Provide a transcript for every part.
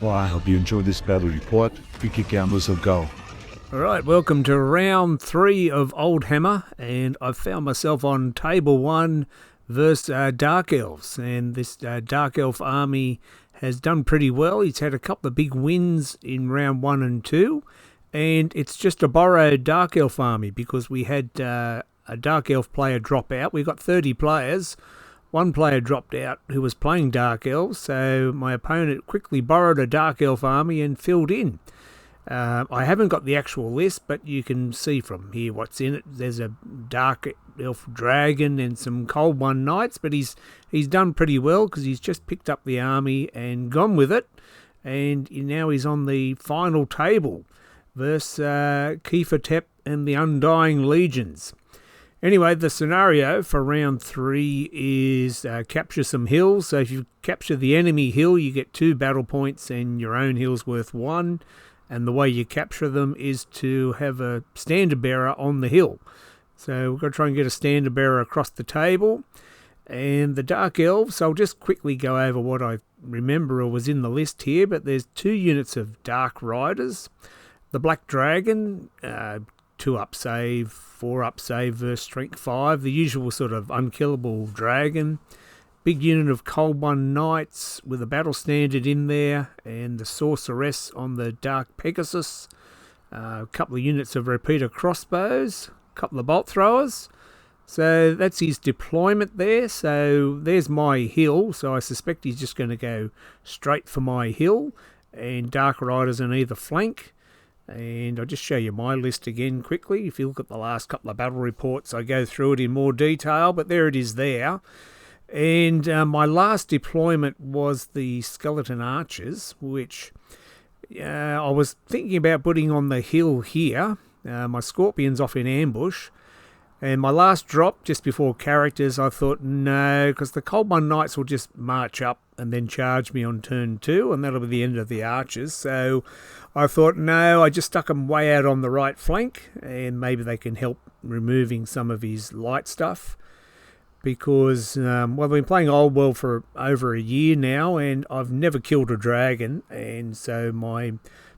Well, I hope you enjoyed this battle report. We kick gamblers will go. Alright, welcome to round 3 of Old Hammer, and I've found myself on table 1 versus Dark Elves, and this Dark Elf army has done pretty well. He's had a couple of big wins in round 1 and 2, and it's just a borrowed Dark Elf army because we had a Dark Elf player drop out. We got 30 players. One player dropped out who was playing Dark Elves, so my opponent quickly borrowed a Dark Elf army and filled in. I haven't got the actual list, but you can see from here what's in it. There's a Dark Elf Dragon and some Cold One Knights, but he's done pretty well because he's just picked up the army and gone with it, and now he's on the final table versus Kiefer Tep and the Undying Legions. Anyway, the scenario for round 3 is capture some hills. So if you capture the enemy hill, you get 2 battle points and your own hill's worth 1. And the way you capture them is to have a standard bearer on the hill. So we've got to try and get a standard bearer across the table. And the Dark Elves, I'll just quickly go over what I remember was in the list here, but there's 2 units of Dark Riders. The Black Dragon, 2 up save, 4 up save versus strength 5, the usual sort of unkillable dragon. Big unit of Cold One Knights with a battle standard in there, and the Sorceress on the Dark Pegasus. A couple of units of repeater crossbows, a couple of bolt throwers. So that's his deployment there. So there's my hill, so I suspect he's just going to go straight for my hill, and Dark Riders on either flank. And I'll just show you my list again quickly. If you look at the last couple of battle reports, I go through it in more detail, but there it is there. And my last deployment was the Skeleton Archers, which I was thinking about putting on the hill here. My Scorpion's off in ambush. And my last drop, just before characters, I thought, no, because the Cold One Knights will just march up and then charge me on turn 2, and that'll be the end of the archers. So I thought, no, I just stuck them way out on the right flank, and maybe they can help removing some of his light stuff. Because, well, I've been playing Old World for over a year now, and I've never killed a dragon, and so my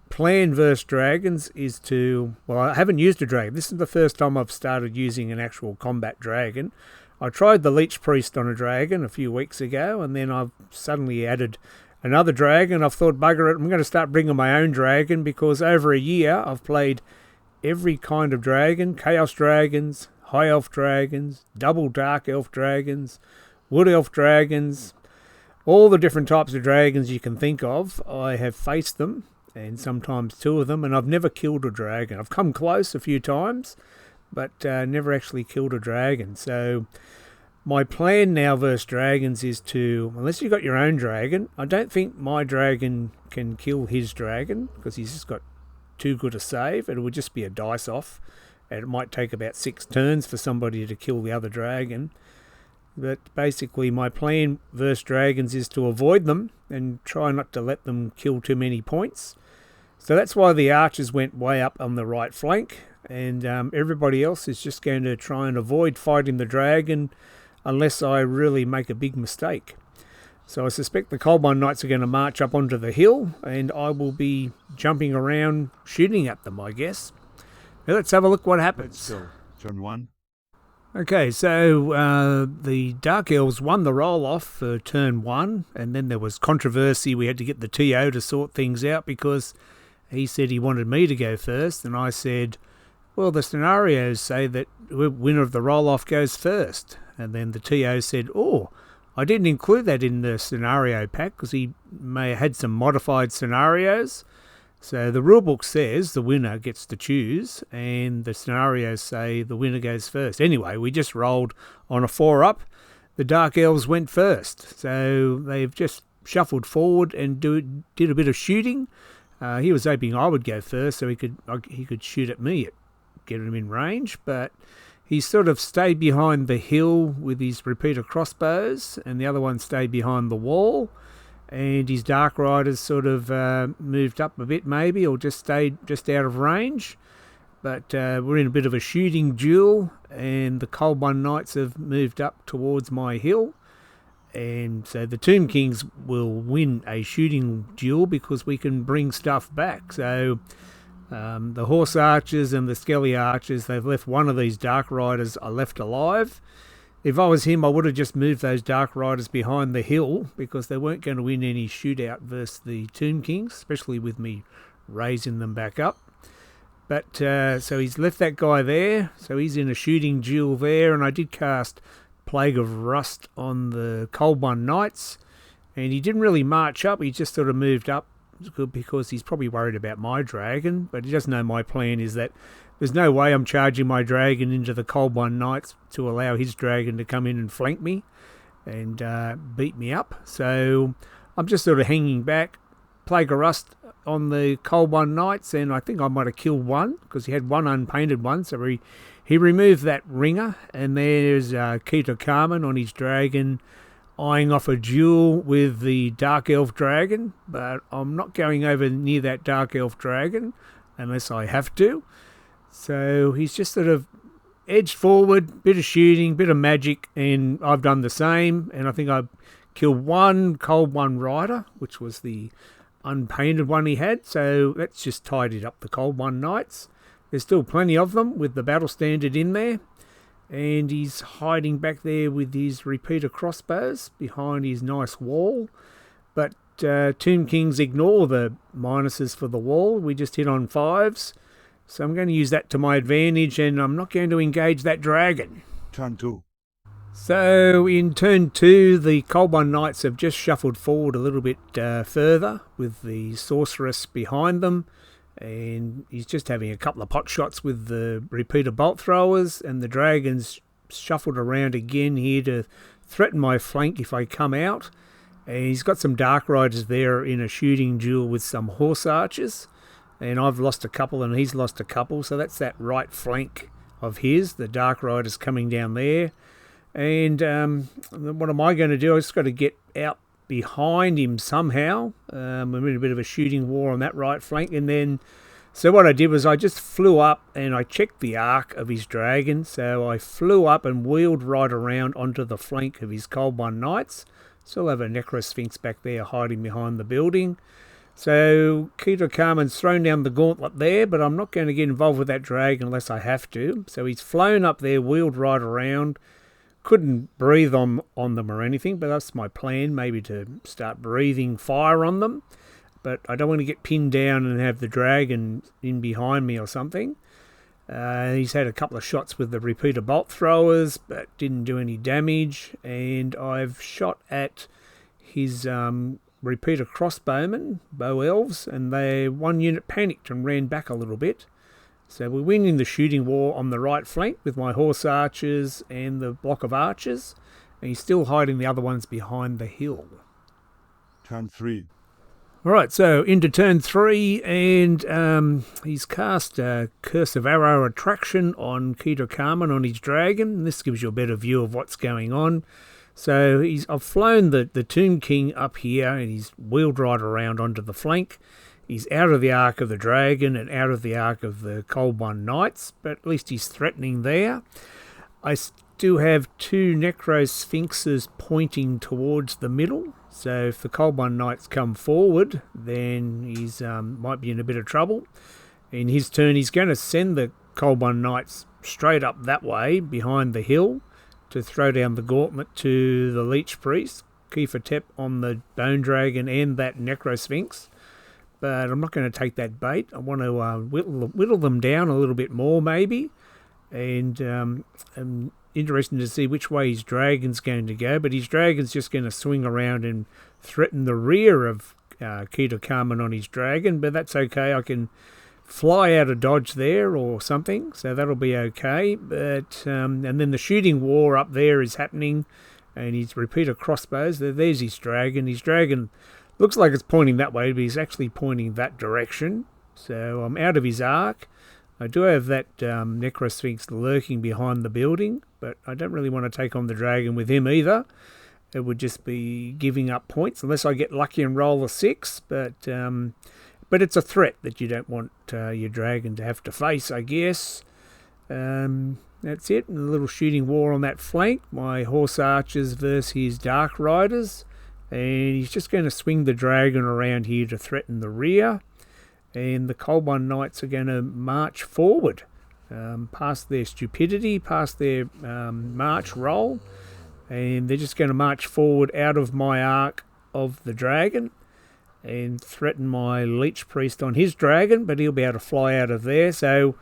plan versus dragons is to, well, I haven't used a dragon. This is the first time I've started using an actual combat dragon. I tried the Leech Priest on a dragon a few weeks ago, and then I've suddenly added another dragon. I've thought, bugger it, I'm going to start bringing my own dragon, because over a year I've played every kind of dragon: Chaos Dragons, High Elf Dragons, Double Dark Elf Dragons, Wood Elf Dragons, all the different types of dragons you can think of. I have faced them, and sometimes 2 of them, and I've never killed a dragon. I've come close a few times, but never actually killed a dragon. So my plan now versus dragons is to, unless you've got your own dragon, I don't think my dragon can kill his dragon, because he's just got too good a save. It would just be a dice off, and it might take about 6 turns for somebody to kill the other dragon. But basically my plan versus dragons is to avoid them and try not to let them kill too many points. So that's why the archers went way up on the right flank, and everybody else is just going to try and avoid fighting the dragon unless I really make a big mistake. So I suspect the Cold One Knights are going to march up onto the hill, and I will be jumping around shooting at them, I guess. Now let's have a look what happens. Let's go. Turn 1. Okay, so the Dark Elves won the roll-off for turn 1, and then there was controversy. We had to get the TO to sort things out because he said he wanted me to go first, and I said, well, the scenarios say that the winner of the roll-off goes first. And then the TO said, oh, I didn't include that in the scenario pack because he may have had some modified scenarios. So the rulebook says the winner gets to choose, and the scenarios say the winner goes first. Anyway, we just rolled on a 4-up. The Dark Elves went first, so they've just shuffled forward and did a bit of shooting. He was hoping I would go first so he could shoot at me, get him in range, but he sort of stayed behind the hill with his repeater crossbows, and the other one stayed behind the wall. And his Dark Riders sort of moved up a bit maybe, or just stayed just out of range. But we're in a bit of a shooting duel, and the Cold One Knights have moved up towards my hill. And so the Tomb Kings will win a shooting duel because we can bring stuff back. So the Horse Archers and the Skelly Archers, they've left one of these Dark Riders are left alive. If I was him, I would have just moved those Dark Riders behind the hill because they weren't going to win any shootout versus the Tomb Kings, especially with me raising them back up. But so he's left that guy there, so he's in a shooting duel there, and I did cast Plague of Rust on the Cold One Knights, and he didn't really march up, he just sort of moved up because he's probably worried about my dragon, but he doesn't know my plan is that there's no way I'm charging my dragon into the Cold One Knights to allow his dragon to come in and flank me and beat me up. So I'm just sort of hanging back. Plague of Rust on the Cold One Knights, and I think I might have killed one because he had one unpainted one, so he removed that ringer, and there's Keita Carmen on his dragon eyeing off a duel with the Dark Elf dragon, but I'm not going over near that Dark Elf dragon unless I have to. So he's just sort of edged forward, bit of shooting, bit of magic, and I've done the same, and I think I killed one Cold One Rider, which was the unpainted one he had, so that's just tidied up the Cold One Knights. There's still plenty of them with the battle standard in there, and he's hiding back there with his repeater crossbows behind his nice wall. But Tomb Kings ignore the minuses for the wall. We just hit on 5s, so I'm going to use that to my advantage, and I'm not going to engage that dragon. Turn 2. So in turn 2, the Cold One Knights have just shuffled forward a little bit further with the Sorceress behind them, and he's just having a couple of pot shots with the repeater bolt throwers, and the dragon's shuffled around again here to threaten my flank if I come out. And he's got some Dark Riders there in a shooting duel with some Horse Archers, and I've lost a couple and he's lost a couple, so that's that right flank of his, the Dark Riders coming down there. And what am I going to do? I just got to get out behind him somehow. We're in a bit of a shooting war on that right flank, and then so what I did was I just flew up and I checked the arc of his dragon. So I flew up and wheeled right around onto the flank of his Cold One Knights. Still have a Necrosphinx back there hiding behind the building. So Keita Carmen's thrown down the gauntlet there, but I'm not going to get involved with that dragon unless I have to. So he's flown up there, wheeled right around. Couldn't breathe on them or anything, but that's my plan, maybe to start breathing fire on them. But I don't want to get pinned down and have the dragon in behind me or something. He's had a couple of shots with the repeater bolt throwers, but didn't do any damage. And I've shot at his repeater crossbowmen, bow elves, and one unit panicked and ran back a little bit. So we're winning the shooting war on the right flank with my Horse Archers and the block of archers, and he's still hiding the other ones behind the hill. Turn 3. Alright, so into turn 3, and he's cast Curse of Arrow Attraction on Keita Carmen on his dragon. This gives you a better view of what's going on. So I've flown the Tomb King up here, and he's wheeled right around onto the flank. He's out of the arc of the dragon and out of the arc of the Cold One Knights, but at least he's threatening there. I still have 2 Necrosphinxes pointing towards the middle, so if the Cold One Knights come forward, then he's might be in a bit of trouble. In his turn, he's going to send the Cold One Knights straight up that way, behind the hill, to throw down the gauntlet to the Leech Priest, Kiefer on the Bone Dragon and that Necrosphinx. But I'm not going to take that bait. I want to whittle them down a little bit more, maybe. And I'm interested to see which way his dragon's going to go. But his dragon's just going to swing around and threaten the rear of Keita Carmen on his dragon. But that's okay. I can fly out of dodge there or something. So that'll be okay. But and then the shooting war up there is happening. And his repeater crossbows. There's his dragon. His dragon looks like it's pointing that way, but he's actually pointing that direction. So I'm out of his arc. I do have that Necrosphinx lurking behind the building, but I don't really want to take on the dragon with him either. It would just be giving up points unless I get lucky and roll a 6. But it's a threat that you don't want your dragon to have to face, I guess. that's it. And a little shooting war on that flank. My horse archers versus his dark riders. And he's just going to swing the dragon around here to threaten the rear. And the Cold One Knights are going to march forward, past their stupidity, past their march roll. And they're just going to march forward out of my arc of the dragon and threaten my Leech Priest on his dragon, but he'll be able to fly out of there. So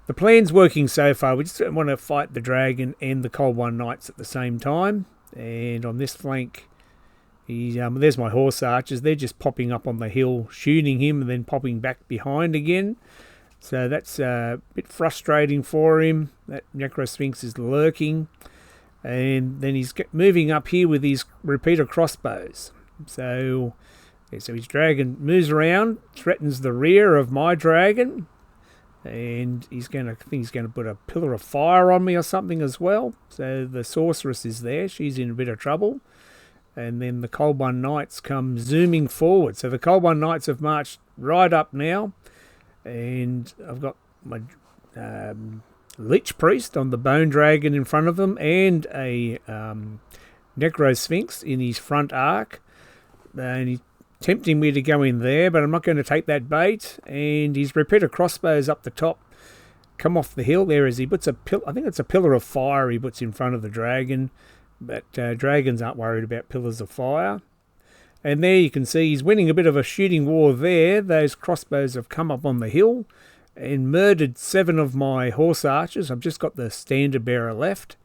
the plan's working so far. We just want to fight the dragon and the Cold One Knights at the same time. And on this flank, there's my horse archers. They're just popping up on the hill, shooting him, and then popping back behind again. So that's a bit frustrating for him. That Necrosphinx is lurking. And then he's moving up here with his repeater crossbows. So his dragon moves around, threatens the rear of my dragon, and I think he's going to put a pillar of fire on me or something as well. So the sorceress is there. She's in a bit of trouble. And then the Cold One Knights come zooming forward. So the Cold One Knights have marched right up now, and I've got my Lich Priest on the Bone Dragon in front of them, and a Necrosphinx in his front arc. And he's tempting me to go in there, but I'm not going to take that bait. And his repeater crossbows up the top come off the hill there as he puts I think it's a pillar of fire he puts in front of the dragon. But dragons aren't worried about pillars of fire. And there you can see he's winning a bit of a shooting war there. Those crossbows have come up on the hill and murdered 7 of my horse archers. I've just got the standard bearer left,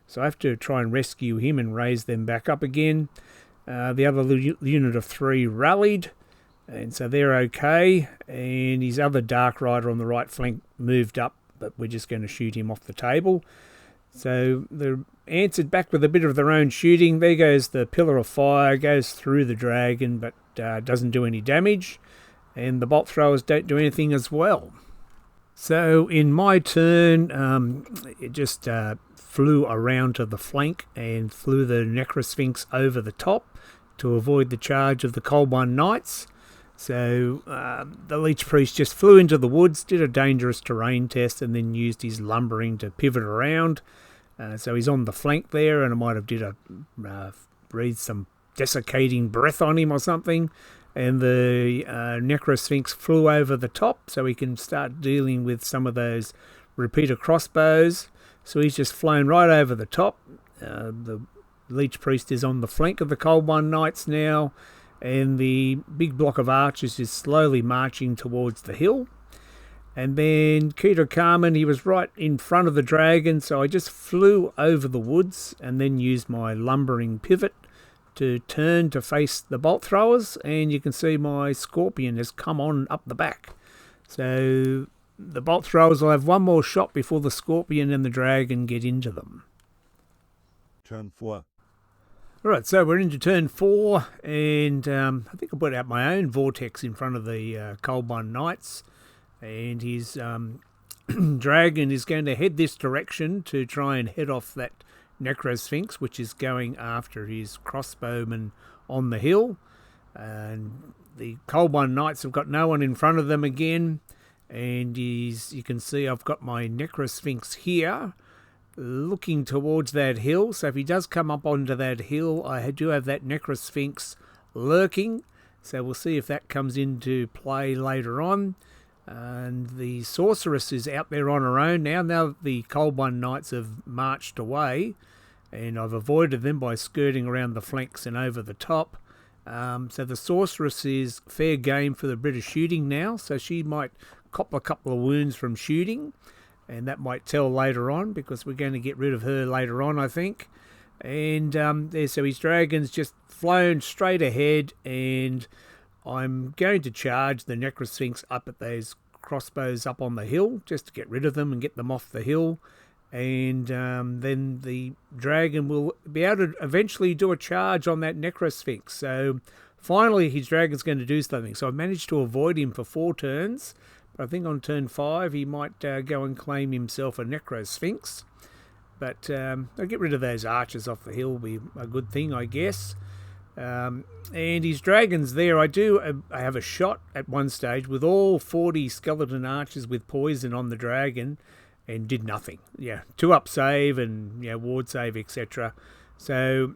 so I have to try and rescue him and raise them back up again. The other unit of 3 rallied, and so they're okay. And his other dark rider on the right flank moved up, but we're just going to shoot him off the table. So they're answered back with a bit of their own shooting. There goes the pillar of fire, goes through the dragon, but doesn't do any damage. And the bolt throwers don't do anything as well. So in my turn, it just flew around to the flank and flew the Necrosphinx over the top to avoid the charge of the Cold One Knights. So the Leech Priest just flew into the woods, did a dangerous terrain test, and then used his lumbering to pivot around. So he's on the flank there, and I might have breathed some desiccating breath on him or something. And the Necrosphinx flew over the top, so he can start dealing with some of those repeater crossbows. So he's just flown right over the top. The Leech Priest is on the flank of the Cold One Knights now, and the big block of archers is slowly marching towards the hill. And then Keter Carmen, he was right in front of the dragon, so I just flew over the woods and then used my lumbering pivot to turn to face the bolt throwers, and you can see my Scorpion has come on up the back. So the bolt throwers will have one more shot before the Scorpion and the dragon get into them. Turn 4. Alright, so we're into turn 4, and I think I put out my own vortex in front of the Cold One Knights, and his dragon is going to head this direction to try and head off that Necrosphinx, which is going after his crossbowman on the hill. And the Cold One Knights have got no one in front of them again, and you can see I've got my Necrosphinx here looking towards that hill. So if he does come up onto that hill, I do have that Necrosphinx lurking, so we'll see if that comes into play later on. And the sorceress is out there on her own now. Now the Cold One Knights have marched away, and I've avoided them by skirting around the flanks and over the top. So the sorceress is fair game for the British shooting now, so she might cop a couple of wounds from shooting, and that might tell later on, because we're going to get rid of her later on, I think. And so his dragon's just flown straight ahead, and I'm going to charge the Necrosphinx up at those crossbows up on the hill, just to get rid of them and get them off the hill. And then the dragon will be able to eventually do a charge on that Necrosphinx. So finally his dragon's going to do something. So I managed to avoid him for 4 turns. But I think on turn 5 he might go and claim himself a Necrosphinx. But I'll get rid of those archers off the hill, will be a good thing, I guess. And his dragon's there. I have a shot at one stage with all 40 skeleton archers with poison on the dragon, and did nothing. Yeah, 2-up save and ward save, etc. So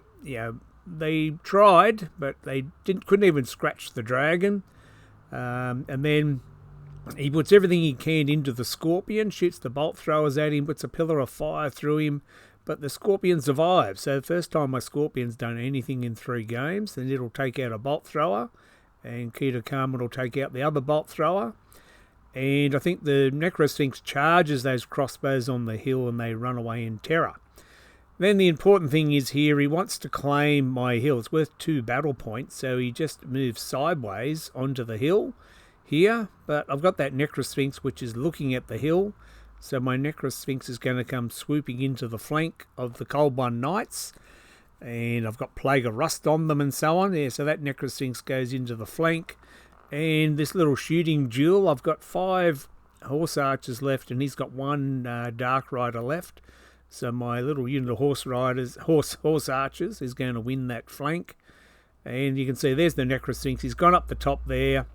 they tried, but they couldn't even scratch the dragon. And then he puts everything he can into the scorpion, shoots the bolt throwers at him, puts a pillar of fire through him, but the scorpion survives. So the first time my scorpion's done anything in 3 games, then it'll take out a bolt thrower, and Keita Carmen will take out the other bolt thrower. And I think the Necrosphinx charges those crossbows on the hill and they run away in terror. Then the important thing is here, he wants to claim my hill. It's worth 2 battle points, so he just moves sideways onto the hill here. But I've got that Necrosphinx which is looking at the hill, so my Necrosphinx is going to come swooping into the flank of the Cold One Knights. And I've got Plague of Rust on them and so on. Yeah, so that Necrosphinx goes into the flank. And this little shooting duel, I've got 5 horse archers left, and he's got 1 dark rider left. So my little unit of horse archers is going to win that flank. And you can see there's the Necrosphinx. He's gone up the top there.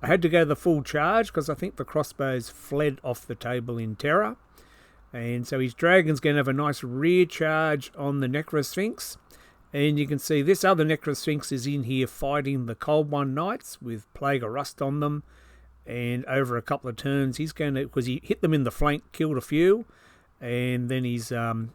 I had to go the full charge because I think the crossbows fled off the table in terror. And so his dragon's going to have a nice rear charge on the Necrosphinx. And you can see this other Necrosphinx is in here fighting the Cold One Knights with Plague of Rust on them. And over a couple of turns, he's going to, because he hit them in the flank, killed a few. And then he's going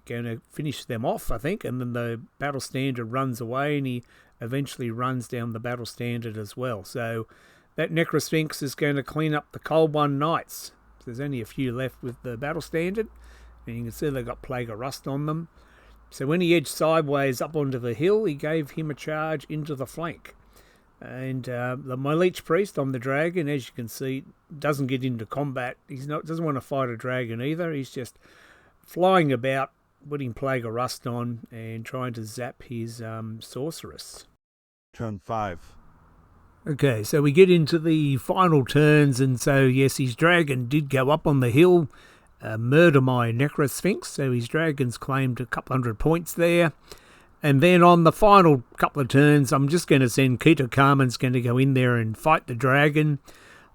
to finish them off, I think. And then the battle standard runs away, and he eventually runs down the battle standard as well. So that Necrosphinx is going to clean up the Cold One Knights. So there's only a few left with the battle standard. And you can see they've got Plague of Rust on them. So when he edged sideways up onto the hill, he gave him a charge into the flank. And my Leech Priest on the dragon, as you can see, doesn't get into combat. Doesn't want to fight a dragon either. He's just flying about, putting Plague of Rust on and trying to zap his sorceress. Turn 5. Okay, so we get into the final turns, and so yes, his dragon did go up on the hill, murder my Necrosphinx, so his dragon's claimed a couple 100 points there. And then on the final couple of turns, I'm just going to send Keita Carmen's going to go in there and fight the dragon.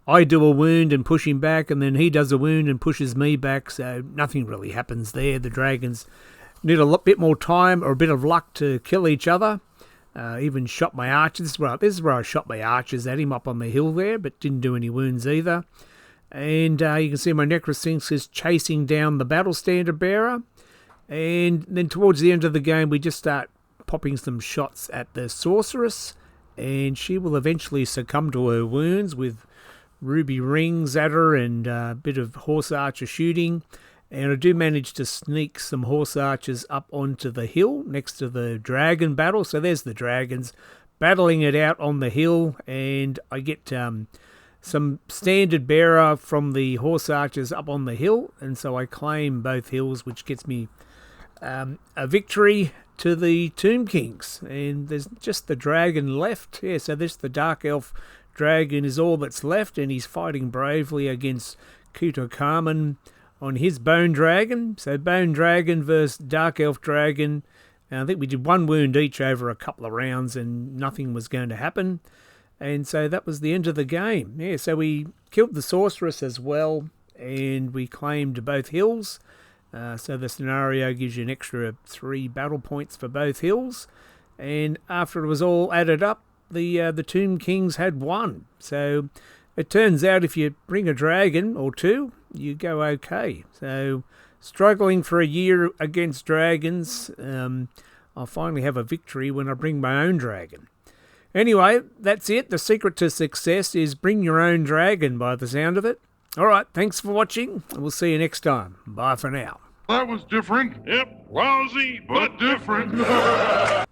I do a wound and push him back, and then he does a wound and pushes me back, so nothing really happens there. The dragons need a bit more time or a bit of luck to kill each other. Even shot my archers. This is where I shot my archers at him up on the hill there, but didn't do any wounds either. And you can see my Necrosphinx is chasing down the battle standard bearer. And then towards the end of the game, we just start popping some shots at the sorceress, and she will eventually succumb to her wounds with ruby rings at her and a bit of horse archer shooting. And I do manage to sneak some horse archers up onto the hill next to the dragon battle. So there's the dragons battling it out on the hill, and I get some standard bearer from the horse archers up on the hill, and so I claim both hills, which gets me a victory to the Tomb Kings. And there's just the dragon left. Yeah, so the Dark Elf dragon is all that's left, and he's fighting bravely against Keita Carmen on his Bone Dragon. So Bone Dragon versus Dark Elf Dragon. And I think we did 1 wound each over a couple of rounds, and nothing was going to happen. And so that was the end of the game. Yeah, so we killed the sorceress as well, and we claimed both hills. So the scenario gives you an extra 3 battle points for both hills. And after it was all added up, the Tomb Kings had won. So it turns out if you bring a dragon or 2, you go okay. So struggling for a year against dragons, I'll finally have a victory when I bring my own dragon. Anyway, that's it. The secret to success is bring your own dragon, by the sound of it. All right, thanks for watching. We'll see you next time. Bye for now. That was different. Yep, lousy, but different.